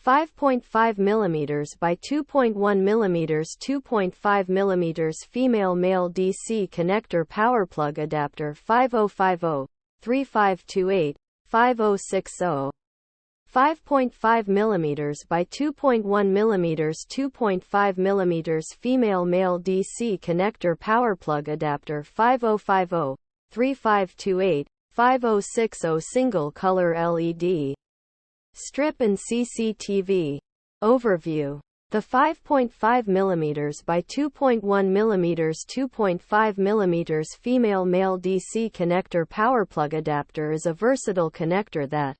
5.5 mm by 2.1 mm 2.5 mm female male DC connector power plug adapter 5050 3528 5060 5.5 mm by 2.1 mm 2.5 mm female male DC connector power plug adapter 5050 3528 5060 single color LED strip and CCTV. Overview. The 5.5 mm by 2.1 mm 2.5 mm female male DC connector power plug adapter is a versatile connector that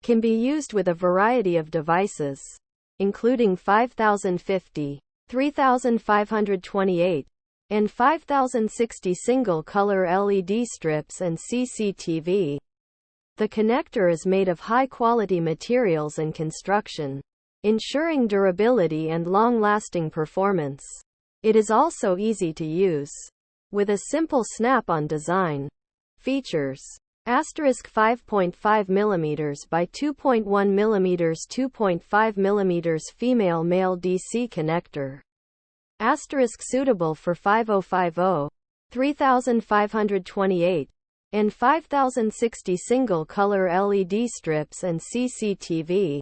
can be used with a variety of devices, including 5050, 3528, and 5060 single-color LED strips and CCTV. The connector is made of high-quality materials and construction, ensuring durability and long-lasting performance. It is also easy to use, with a simple snap-on design. Features: 5.5 mm by 2.1 mm 2.5 mm female male DC connector. Suitable for 5050, 3528, and 5060 single-color LED strips and CCTV.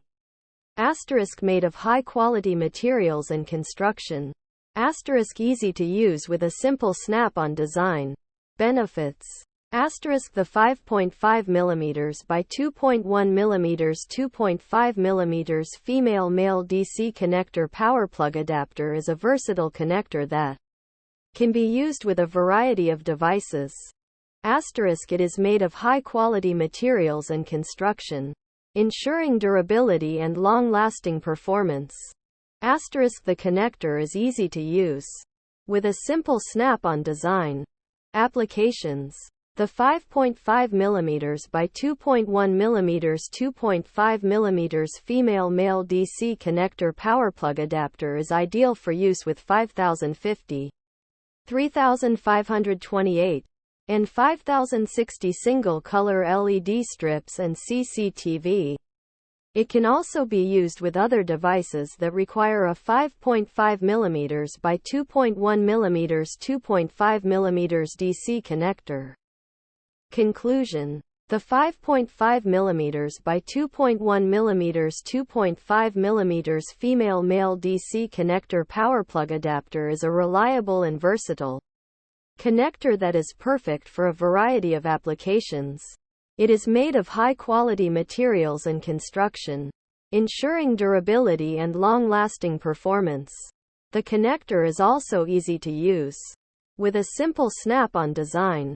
Made of high-quality materials and construction. Easy to use with a simple snap-on design. Benefits: the 5.5 mm by 2.1 mm 2.5 mm female male DC connector power plug adapter is a versatile connector that can be used with a variety of devices. It is made of high-quality materials and construction, ensuring durability and long-lasting performance. The connector is easy to use, with a simple snap-on design. Applications: the 5.5 mm by 2.1 mm 2.5 mm female male DC connector power plug adapter is ideal for use with 5050, 3528, and 5060 single-color LED strips and CCTV. It can also be used with other devices that require a 5.5 mm by 2.1 mm 2.5 mm DC connector. Conclusion: the 5.5 mm by 2.1 mm 2.5 mm female male DC connector power plug adapter is a reliable and versatile connector that is perfect for a variety of applications. It is made of high-quality materials and construction, ensuring durability and long-lasting performance. The connector is also easy to use, with a simple snap-on design.